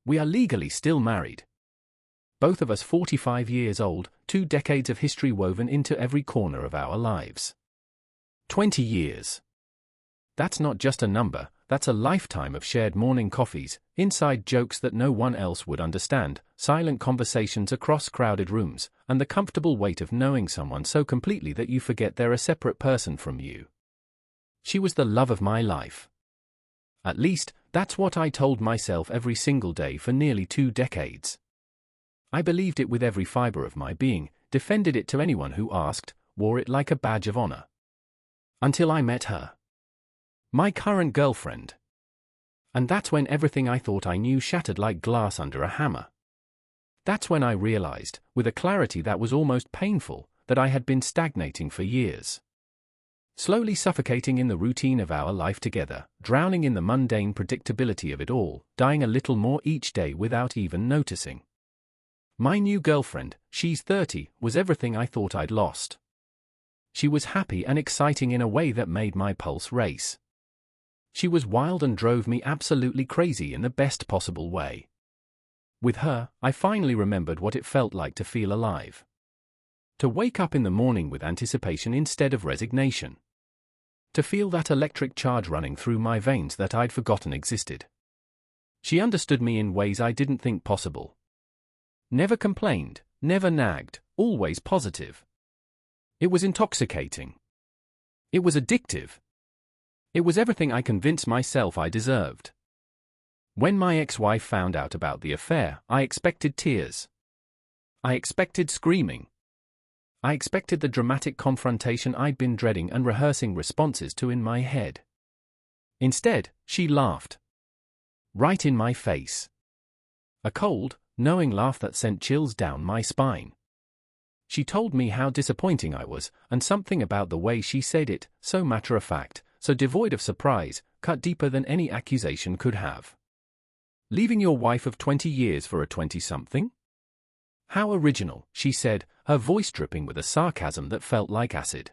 We are legally still married. Both of us 45 years old, 2 decades of history woven into every corner of our lives. 20 years. That's not just a number, that's a lifetime of shared morning coffees, inside jokes that no one else would understand, silent conversations across crowded rooms, and the comfortable weight of knowing someone so completely that you forget they're a separate person from you. She was the love of my life. At least, that's what I told myself every single day for nearly 2 decades. I believed it with every fiber of my being, defended it to anyone who asked, wore it like a badge of honor. Until I met her. My current girlfriend. And that's when everything I thought I knew shattered like glass under a hammer. That's when I realized, with a clarity that was almost painful, that I had been stagnating for years. Slowly suffocating in the routine of our life together, drowning in the mundane predictability of it all, dying a little more each day without even noticing. My new girlfriend, she's 30, was everything I thought I'd lost. She was happy and exciting in a way that made my pulse race. She was wild and drove me absolutely crazy in the best possible way. With her, I finally remembered what it felt like to feel alive. To wake up in the morning with anticipation instead of resignation. To feel that electric charge running through my veins that I'd forgotten existed. She understood me in ways I didn't think possible. Never complained, never nagged, always positive. It was intoxicating. It was addictive. It was everything I convinced myself I deserved. When my ex-wife found out about the affair, I expected tears. I expected screaming. I expected the dramatic confrontation I'd been dreading and rehearsing responses to in my head. Instead, she laughed. Right in my face. A cold, knowing laugh that sent chills down my spine. She told me how disappointing I was, and something about the way she said it, so matter-of-fact, so devoid of surprise, cut deeper than any accusation could have. Leaving your wife of 20 years for a 20-something? How original, she said, her voice dripping with a sarcasm that felt like acid.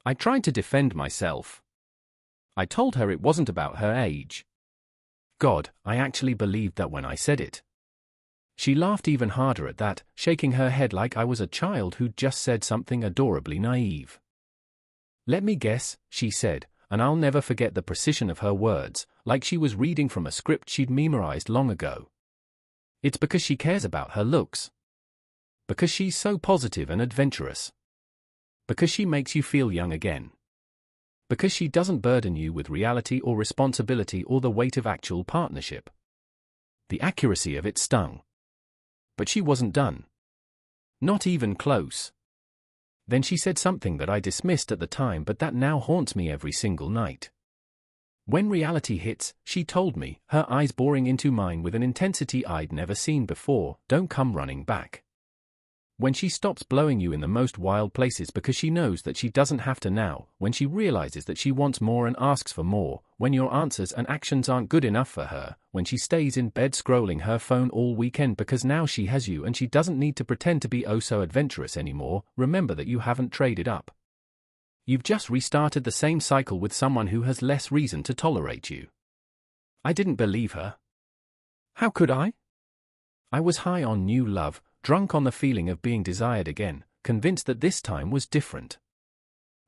I tried to defend myself. I told her it wasn't about her age. God, I actually believed that when I said it. She laughed even harder at that, shaking her head like I was a child who'd just said something adorably naive. Let me guess, she said, and I'll never forget the precision of her words, like she was reading from a script she'd memorized long ago. It's because she cares about her looks. Because she's so positive and adventurous. Because she makes you feel young again. Because she doesn't burden you with reality or responsibility or the weight of actual partnership. The accuracy of it stung. But she wasn't done. Not even close. Then she said something that I dismissed at the time but that now haunts me every single night. When reality hits, she told me, her eyes boring into mine with an intensity I'd never seen before, don't come running back. When she stops blowing you in the most wild places because she knows that she doesn't have to now, when she realizes that she wants more and asks for more, when your answers and actions aren't good enough for her, when she stays in bed scrolling her phone all weekend because now she has you and she doesn't need to pretend to be oh so adventurous anymore, remember that you haven't traded up. You've just restarted the same cycle with someone who has less reason to tolerate you. I didn't believe her. How could I? I was high on new love, drunk on the feeling of being desired again, convinced that this time was different.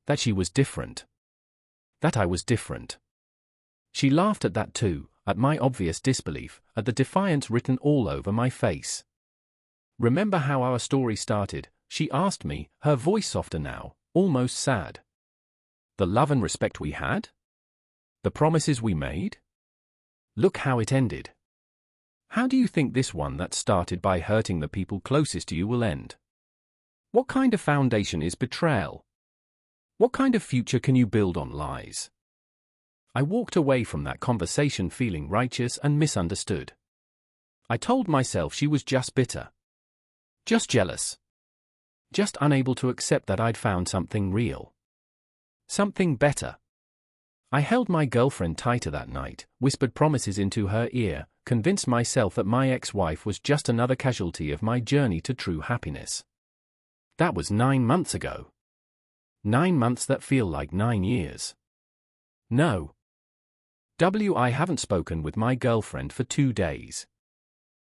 That she was different. That I was different. She laughed at that too, at my obvious disbelief, at the defiance written all over my face. Remember how our story started, she asked me, her voice softer now, almost sad. The love and respect we had? The promises we made? Look how it ended. How do you think this one that started by hurting the people closest to you will end? What kind of foundation is betrayal? What kind of future can you build on lies? I walked away from that conversation feeling righteous and misunderstood. I told myself she was just bitter. Just jealous. Just unable to accept that I'd found something real. Something better. I held my girlfriend tighter that night, whispered promises into her ear, convinced myself that my ex-wife was just another casualty of my journey to true happiness. That was 9 months ago. 9 months that feel like 9 years. No. I haven't spoken with my girlfriend for 2 days.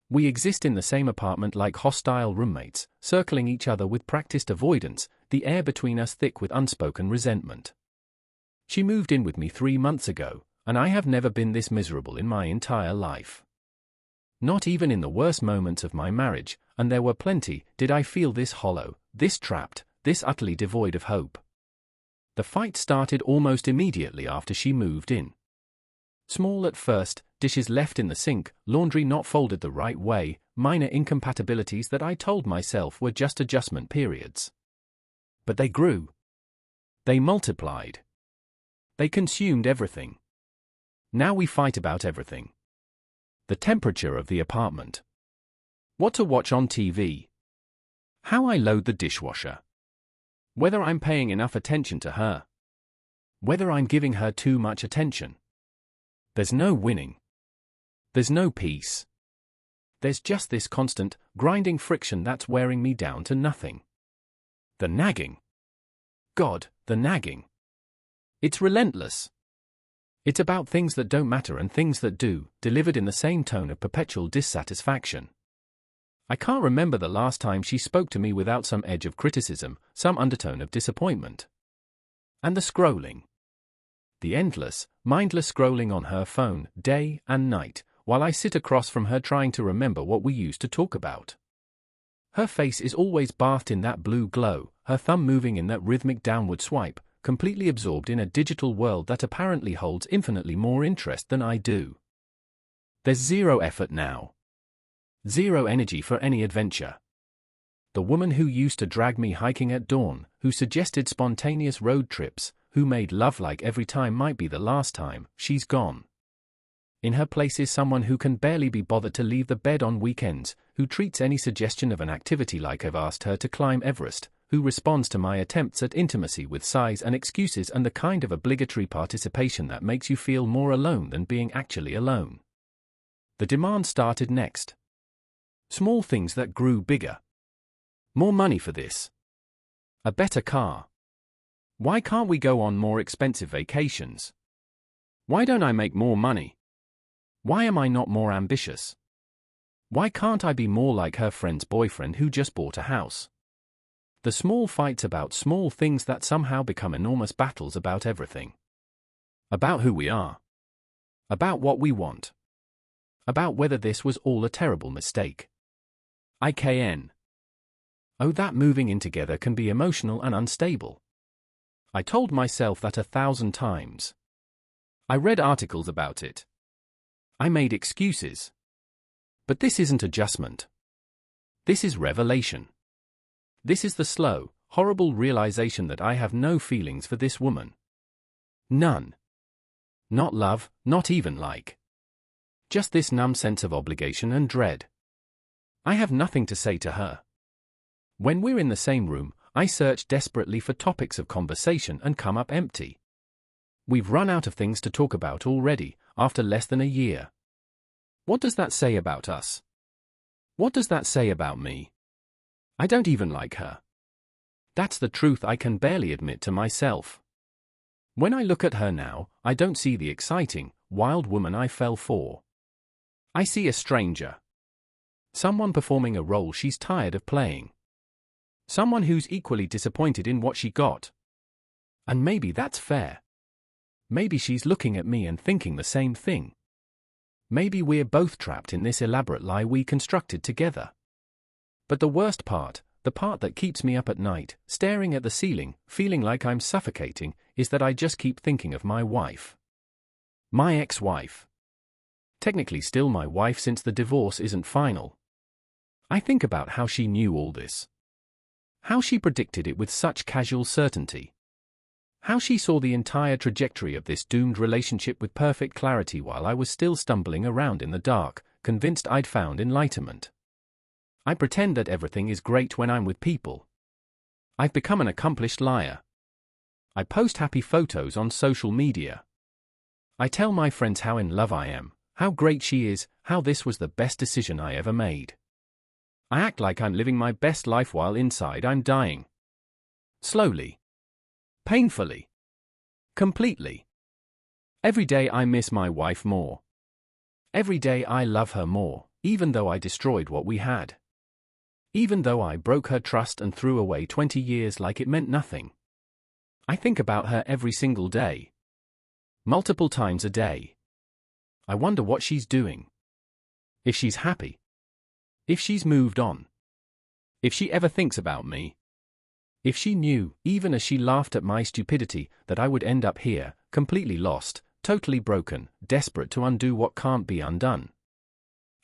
We exist in the same apartment like hostile roommates, circling each other with practiced avoidance, the air between us thick with unspoken resentment. She moved in with me 3 months ago, and I have never been this miserable in my entire life. Not even in the worst moments of my marriage, and there were plenty, did I feel this hollow, this trapped, this utterly devoid of hope. The fight started almost immediately after she moved in. Small at first, dishes left in the sink, laundry not folded the right way, minor incompatibilities that I told myself were just adjustment periods. But they grew. They multiplied. They consumed everything. Now we fight about everything. The temperature of the apartment. What to watch on TV. How I load the dishwasher. Whether I'm paying enough attention to her. Whether I'm giving her too much attention. There's no winning. There's no peace. There's just this constant, grinding friction that's wearing me down to nothing. The nagging. God, the nagging. It's relentless. It's about things that don't matter and things that do, delivered in the same tone of perpetual dissatisfaction. I can't remember the last time she spoke to me without some edge of criticism, some undertone of disappointment. And the scrolling. The endless, mindless scrolling on her phone, day and night, while I sit across from her trying to remember what we used to talk about. Her face is always bathed in that blue glow, her thumb moving in that rhythmic downward swipe, completely absorbed in a digital world that apparently holds infinitely more interest than I do. There's zero effort now. Zero energy for any adventure. The woman who used to drag me hiking at dawn, who suggested spontaneous road trips, who made love like every time might be the last time, she's gone. In her place is someone who can barely be bothered to leave the bed on weekends, who treats any suggestion of an activity like I've asked her to climb Everest, who responds to my attempts at intimacy with sighs and excuses and the kind of obligatory participation that makes you feel more alone than being actually alone. The demand started next. Small things that grew bigger. More money for this. A better car. Why can't we go on more expensive vacations? Why don't I make more money? Why am I not more ambitious? Why can't I be more like her friend's boyfriend who just bought a house? The small fights about small things that somehow become enormous battles about everything. About who we are. About what we want. About whether this was all a terrible mistake. IKN. Oh, that moving in together can be emotional and unstable. I told myself that 1,000 times. I read articles about it. I made excuses. But this isn't adjustment. This is revelation. This is the slow, horrible realization that I have no feelings for this woman. None. Not love, not even like. Just this numb sense of obligation and dread. I have nothing to say to her. When we're in the same room, I search desperately for topics of conversation and come up empty. We've run out of things to talk about already, after less than a year. What does that say about us? What does that say about me? I don't even like her. That's the truth I can barely admit to myself. When I look at her now, I don't see the exciting, wild woman I fell for. I see a stranger. Someone performing a role she's tired of playing. Someone who's equally disappointed in what she got. And maybe that's fair. Maybe she's looking at me and thinking the same thing. Maybe we're both trapped in this elaborate lie we constructed together. But the worst part, the part that keeps me up at night, staring at the ceiling, feeling like I'm suffocating, is that I just keep thinking of my wife. My ex-wife. Technically still my wife since the divorce isn't final. I think about how she knew all this. How she predicted it with such casual certainty. How she saw the entire trajectory of this doomed relationship with perfect clarity while I was still stumbling around in the dark, convinced I'd found enlightenment. I pretend that everything is great when I'm with people. I've become an accomplished liar. I post happy photos on social media. I tell my friends how in love I am, how great she is, how this was the best decision I ever made. I act like I'm living my best life while inside I'm dying. Slowly. Painfully. Completely. Every day I miss my wife more. Every day I love her more. even though I destroyed what we had. Even though I broke her trust and threw away 20 years like it meant nothing. I think about her every single day. Multiple times a day. I wonder what she's doing. If she's happy. If she's moved on. If she ever thinks about me. If she knew, even as she laughed at my stupidity, that I would end up here, completely lost, totally broken, desperate to undo what can't be undone.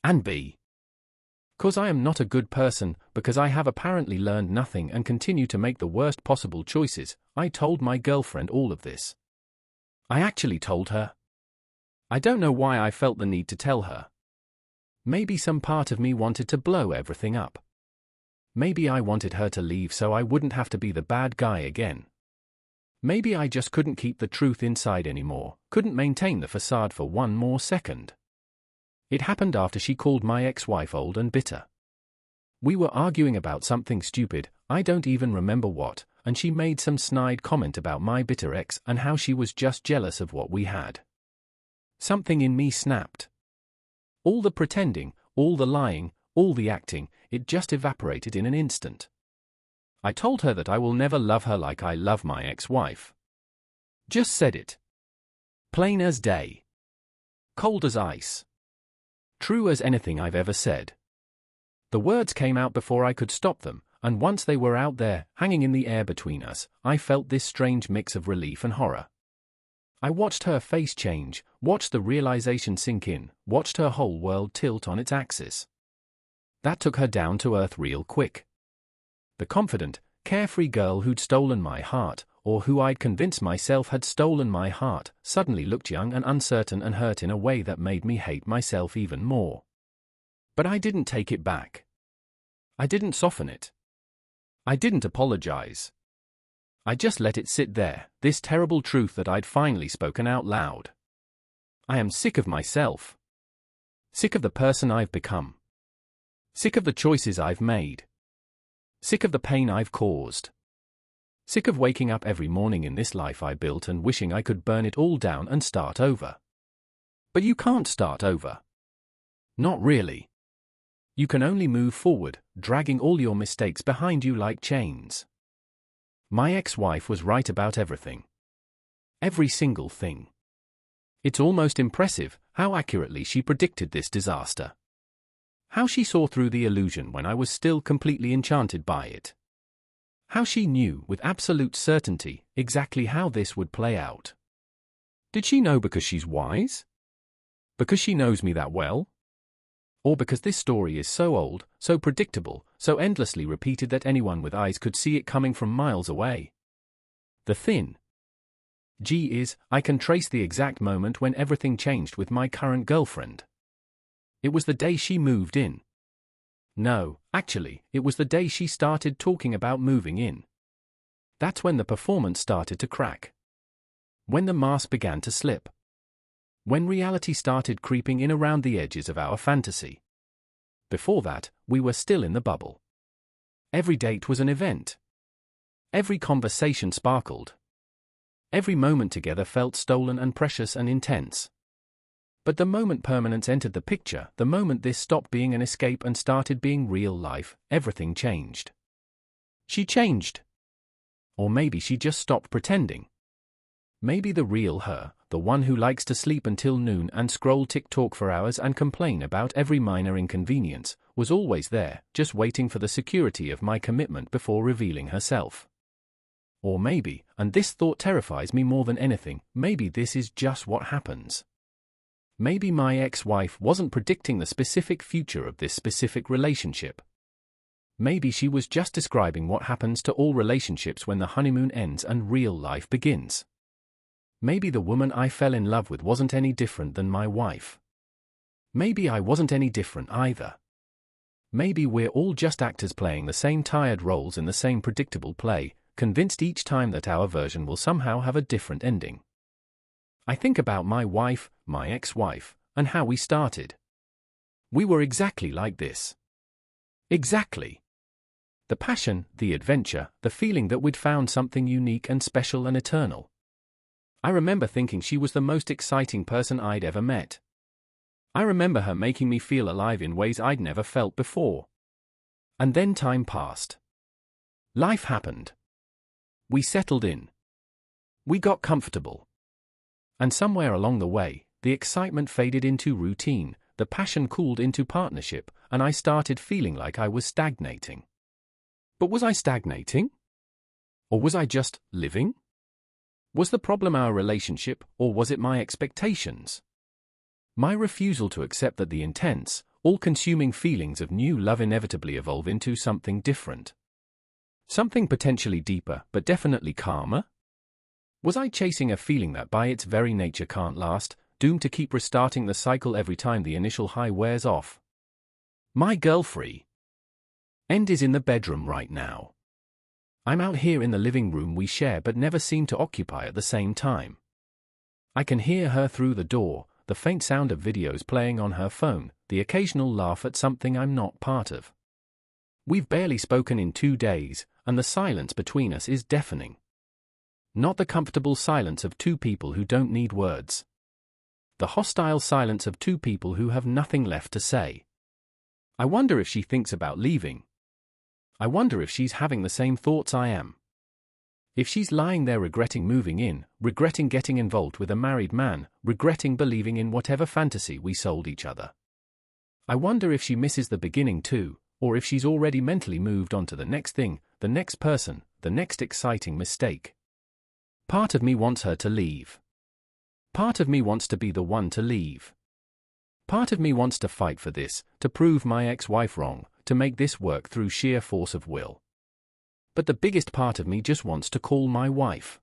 And be. 'Cause I am not a good person, because I have apparently learned nothing and continue to make the worst possible choices, I told my girlfriend all of this. I actually told her. I don't know why I felt the need to tell her. Maybe some part of me wanted to blow everything up. Maybe I wanted her to leave so I wouldn't have to be the bad guy again. Maybe I just couldn't keep the truth inside anymore, couldn't maintain the facade for one more second. It happened after she called my ex-wife old and bitter. We were arguing about something stupid, I don't even remember what, and she made some snide comment about my bitter ex and how she was just jealous of what we had. Something in me snapped. All the pretending, all the lying, all the acting, it just evaporated in an instant. I told her that I will never love her like I love my ex-wife. Just said it. Plain as day. Cold as ice. True as anything I've ever said. The words came out before I could stop them, and once they were out there, hanging in the air between us, I felt this strange mix of relief and horror. I watched her face change, watched the realization sink in, watched her whole world tilt on its axis. That took her down to earth real quick. The confident, carefree girl who'd stolen my heart, or who I'd convinced myself had stolen my heart, suddenly looked young and uncertain and hurt in a way that made me hate myself even more. But I didn't take it back. I didn't soften it. I didn't apologize. I just let it sit there, this terrible truth that I'd finally spoken out loud. I am sick of myself. Sick of the person I've become. Sick of the choices I've made. Sick of the pain I've caused. Sick of waking up every morning in this life I built and wishing I could burn it all down and start over. But you can't start over. Not really. You can only move forward, dragging all your mistakes behind you like chains. My ex-wife was right about everything. Every single thing. It's almost impressive how accurately she predicted this disaster. How she saw through the illusion when I was still completely enchanted by it. How she knew with absolute certainty exactly how this would play out. Did she know because she's wise? Because she knows me that well? Or because this story is so old, so predictable, so endlessly repeated that anyone with eyes could see it coming from miles away? The thin G is, I can trace the exact moment when everything changed with my current girlfriend. It was the day she moved in. No, actually, it was the day she started talking about moving in. That's when the performance started to crack. When the mask began to slip. When reality started creeping in around the edges of our fantasy. Before that, we were still in the bubble. Every date was an event. Every conversation sparkled. Every moment together felt stolen and precious and intense. But the moment permanence entered the picture, the moment this stopped being an escape and started being real life, everything changed. She changed. Or maybe she just stopped pretending. Maybe the real her, the one who likes to sleep until noon and scroll TikTok for hours and complain about every minor inconvenience, was always there, just waiting for the security of my commitment before revealing herself. Or maybe, and this thought terrifies me more than anything, maybe this is just what happens. Maybe my ex-wife wasn't predicting the specific future of this specific relationship. Maybe she was just describing what happens to all relationships when the honeymoon ends and real life begins. Maybe the woman I fell in love with wasn't any different than my wife. Maybe I wasn't any different either. Maybe we're all just actors playing the same tired roles in the same predictable play, convinced each time that our version will somehow have a different ending. I think about my wife, my ex-wife, and how we started. We were exactly like this. Exactly. The passion, the adventure, the feeling that we'd found something unique and special and eternal. I remember thinking she was the most exciting person I'd ever met. I remember her making me feel alive in ways I'd never felt before. And then time passed. Life happened. We settled in. We got comfortable. And somewhere along the way, the excitement faded into routine, the passion cooled into partnership, and I started feeling like I was stagnating. But was I stagnating? Or was I just living? Was the problem our relationship, or was it my expectations? My refusal to accept that the intense, all-consuming feelings of new love inevitably evolve into something different. Something potentially deeper, but definitely calmer? Was I chasing a feeling that by its very nature can't last, doomed to keep restarting the cycle every time the initial high wears off? My girlfriend is in the bedroom right now. I'm out here in the living room we share but never seem to occupy at the same time. I can hear her through the door, the faint sound of videos playing on her phone, the occasional laugh at something I'm not part of. We've barely spoken in 2 days, and the silence between us is deafening. Not the comfortable silence of two people who don't need words. The hostile silence of two people who have nothing left to say. I wonder if she thinks about leaving. I wonder if she's having the same thoughts I am. If she's lying there regretting moving in, regretting getting involved with a married man, regretting believing in whatever fantasy we sold each other. I wonder if she misses the beginning too, or if she's already mentally moved on to the next thing, the next person, the next exciting mistake. Part of me wants her to leave. Part of me wants to be the one to leave. Part of me wants to fight for this, to prove my ex-wife wrong, to make this work through sheer force of will. But the biggest part of me just wants to call my wife.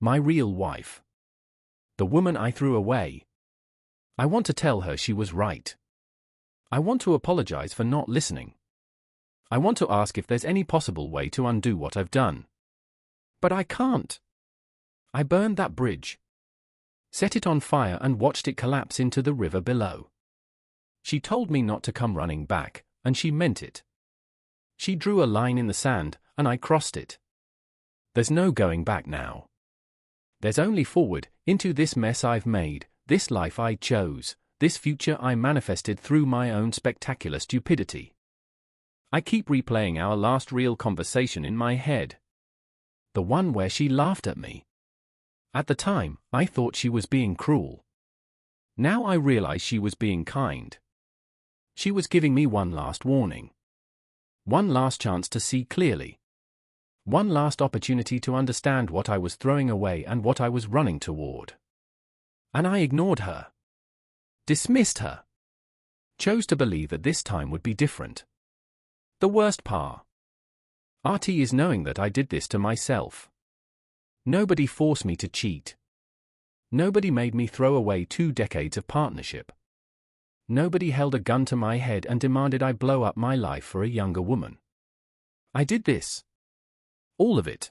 My real wife. The woman I threw away. I want to tell her she was right. I want to apologize for not listening. I want to ask if there's any possible way to undo what I've done. But I can't. I burned that bridge. Set it on fire and watched it collapse into the river below. She told me not to come running back, and she meant it. She drew a line in the sand, and I crossed it. There's no going back now. There's only forward, into this mess I've made, this life I chose, this future I manifested through my own spectacular stupidity. I keep replaying our last real conversation in my head. The one where she laughed at me. At the time, I thought she was being cruel. Now I realize she was being kind. She was giving me one last warning. One last chance to see clearly. One last opportunity to understand what I was throwing away and what I was running toward. And I ignored her. Dismissed her. Chose to believe that this time would be different. The worst part is knowing that I did this to myself. Nobody forced me to cheat. Nobody made me throw away 2 decades of partnership. Nobody held a gun to my head and demanded I blow up my life for a younger woman. I did this. All of it.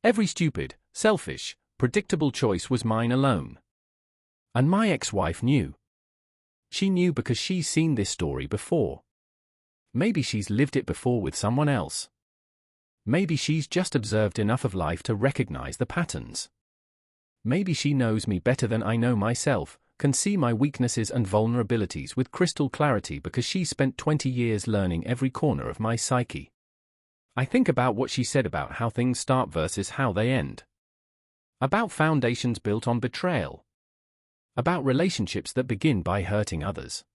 Every stupid, selfish, predictable choice was mine alone. And my ex-wife knew. She knew because she's seen this story before. Maybe she's lived it before with someone else. Maybe she's just observed enough of life to recognize the patterns. Maybe she knows me better than I know myself, can see my weaknesses and vulnerabilities with crystal clarity because she spent 20 years learning every corner of my psyche. I think about what she said about how things start versus how they end. About foundations built on betrayal. About relationships that begin by hurting others.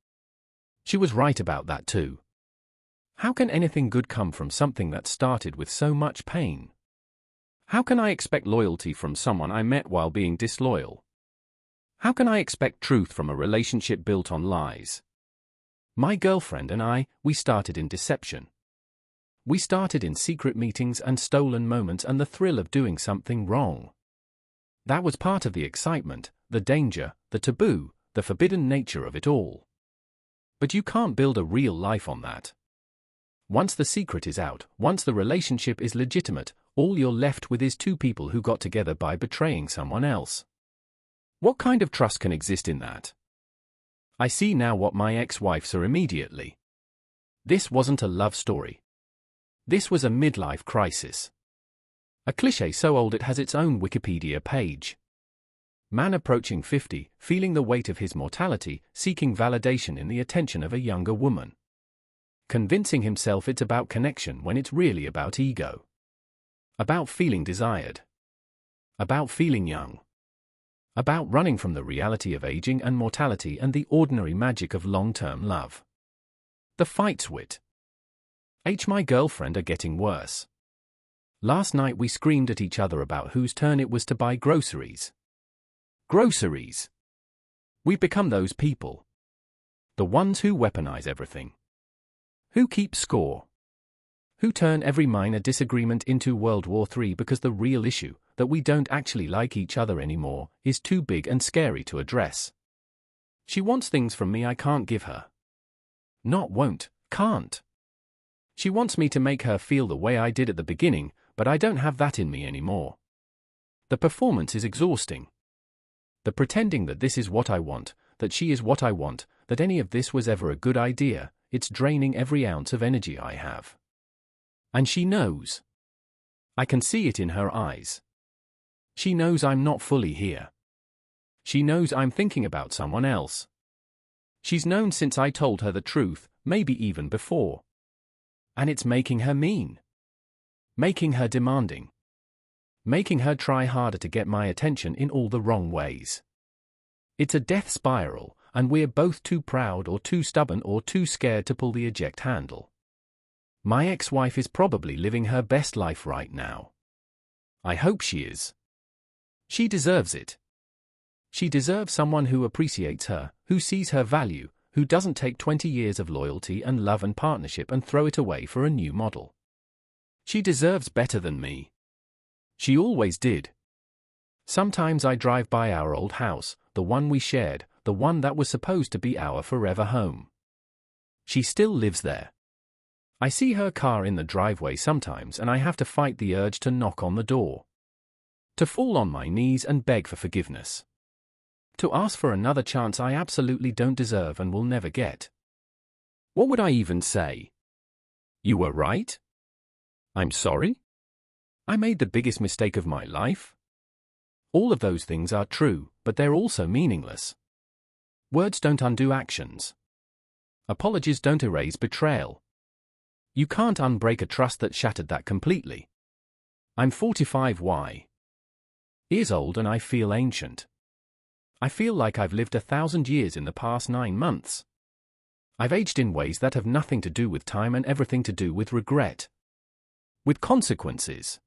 She was right about that too. How can anything good come from something that started with so much pain? How can I expect loyalty from someone I met while being disloyal? How can I expect truth from a relationship built on lies? My girlfriend and I, we started in deception. We started in secret meetings and stolen moments and the thrill of doing something wrong. That was part of the excitement, the danger, the taboo, the forbidden nature of it all. But you can't build a real life on that. Once the secret is out, once the relationship is legitimate, all you're left with is 2 people who got together by betraying someone else. What kind of trust can exist in that? I see now what my ex-wife saw immediately. This wasn't a love story. This was a midlife crisis. A cliché so old it has its own Wikipedia page. Man approaching 50, feeling the weight of his mortality, seeking validation in the attention of a younger woman. Convincing himself it's about connection when it's really about ego. About feeling desired. About feeling young. About running from the reality of aging and mortality and the ordinary magic of long-term love. The fights with my girlfriend are getting worse. Last night we screamed at each other about whose turn it was to buy groceries. Groceries. We've become those people. The ones who weaponize everything. Who keep score. Who turn every minor disagreement into World War III because the real issue, that we don't actually like each other anymore, is too big and scary to address. She wants things from me I can't give her. Not won't, can't. She wants me to make her feel the way I did at the beginning, but I don't have that in me anymore. The performance is exhausting. The pretending that this is what I want, that she is what I want, that any of this was ever a good idea, it's draining every ounce of energy I have. And she knows. I can see it in her eyes. She knows I'm not fully here. She knows I'm thinking about someone else. She's known since I told her the truth, maybe even before. And it's making her mean. Making her demanding. Making her try harder to get my attention in all the wrong ways. It's a death spiral, and we're both too proud or too stubborn or too scared to pull the eject handle. My ex-wife is probably living her best life right now. I hope she is. She deserves it. She deserves someone who appreciates her, who sees her value, who doesn't take 20 years of loyalty and love and partnership and throw it away for a new model. She deserves better than me. She always did. Sometimes I drive by our old house, the one we shared, the one that was supposed to be our forever home. She still lives there. I see her car in the driveway sometimes and I have to fight the urge to knock on the door. To fall on my knees and beg for forgiveness. To ask for another chance I absolutely don't deserve and will never get. What would I even say? You were right? I'm sorry? I made the biggest mistake of my life? All of those things are true, but they're also meaningless. Words don't undo actions. Apologies don't erase betrayal. You can't unbreak a trust that shattered that completely. I'm 45 years old and I feel ancient. I feel like I've lived 1,000 years in the past 9 months. I've aged in ways that have nothing to do with time and everything to do with regret. With consequences.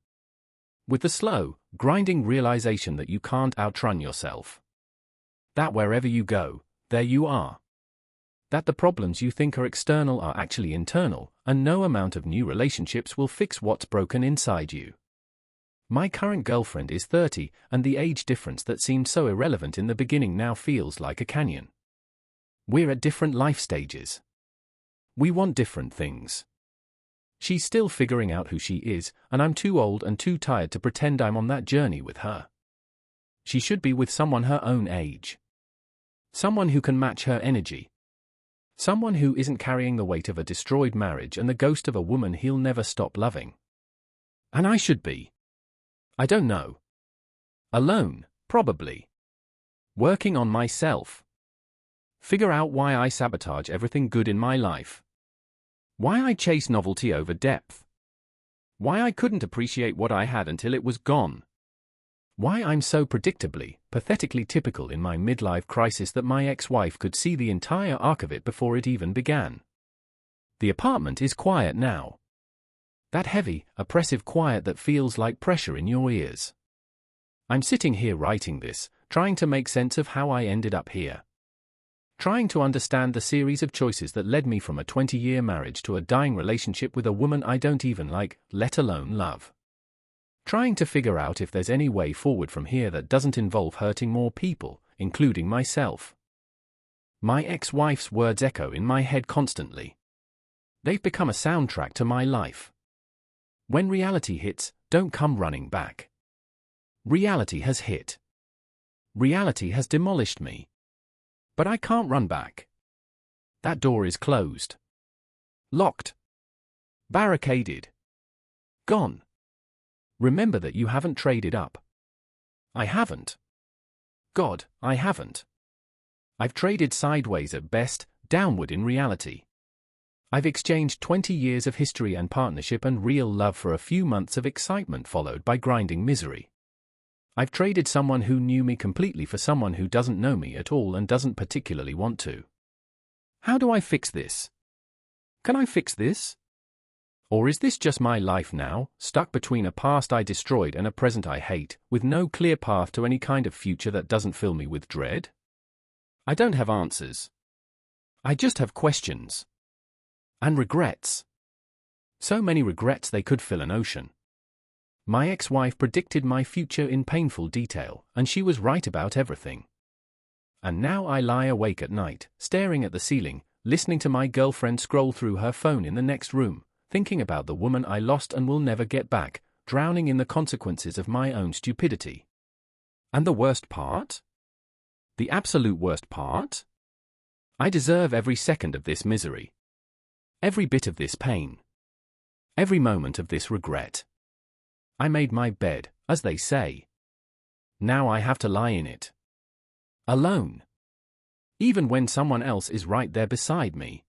With the slow, grinding realization that you can't outrun yourself. That wherever you go, there you are. That the problems you think are external are actually internal, and no amount of new relationships will fix what's broken inside you. My current girlfriend is 30, and the age difference that seemed so irrelevant in the beginning now feels like a canyon. We're at different life stages. We want different things. She's still figuring out who she is, and I'm too old and too tired to pretend I'm on that journey with her. She should be with someone her own age. Someone who can match her energy. Someone who isn't carrying the weight of a destroyed marriage and the ghost of a woman he'll never stop loving. And I should be. I don't know. Alone, probably. Working on myself. Figure out why I sabotage everything good in my life. Why I chase novelty over depth. Why I couldn't appreciate what I had until it was gone. Why I'm so predictably, pathetically typical in my midlife crisis that my ex-wife could see the entire arc of it before it even began. The apartment is quiet now. That heavy, oppressive quiet that feels like pressure in your ears. I'm sitting here writing this, trying to make sense of how I ended up here. Trying to understand the series of choices that led me from a 20-year marriage to a dying relationship with a woman I don't even like, let alone love. Trying to figure out if there's any way forward from here that doesn't involve hurting more people, including myself. My ex-wife's words echo in my head constantly. They've become a soundtrack to my life. When reality hits, don't come running back. Reality has hit. Reality has demolished me. But I can't run back. That door is closed. Locked. Barricaded. Gone. Remember that you haven't traded up. I haven't. God, I haven't. I've traded sideways at best, downward in reality. I've exchanged 20 years of history and partnership and real love for a few months of excitement followed by grinding misery. I've traded someone who knew me completely for someone who doesn't know me at all and doesn't particularly want to. How do I fix this? Can I fix this? Or is this just my life now, stuck between a past I destroyed and a present I hate, with no clear path to any kind of future that doesn't fill me with dread? I don't have answers. I just have questions. And regrets. So many regrets they could fill an ocean. My ex-wife predicted my future in painful detail, and she was right about everything. And now I lie awake at night, staring at the ceiling, listening to my girlfriend scroll through her phone in the next room, thinking about the woman I lost and will never get back, drowning in the consequences of my own stupidity. And the worst part? The absolute worst part? I deserve every second of this misery. Every bit of this pain. Every moment of this regret. I made my bed, as they say. Now I have to lie in it. Alone. Even when someone else is right there beside me.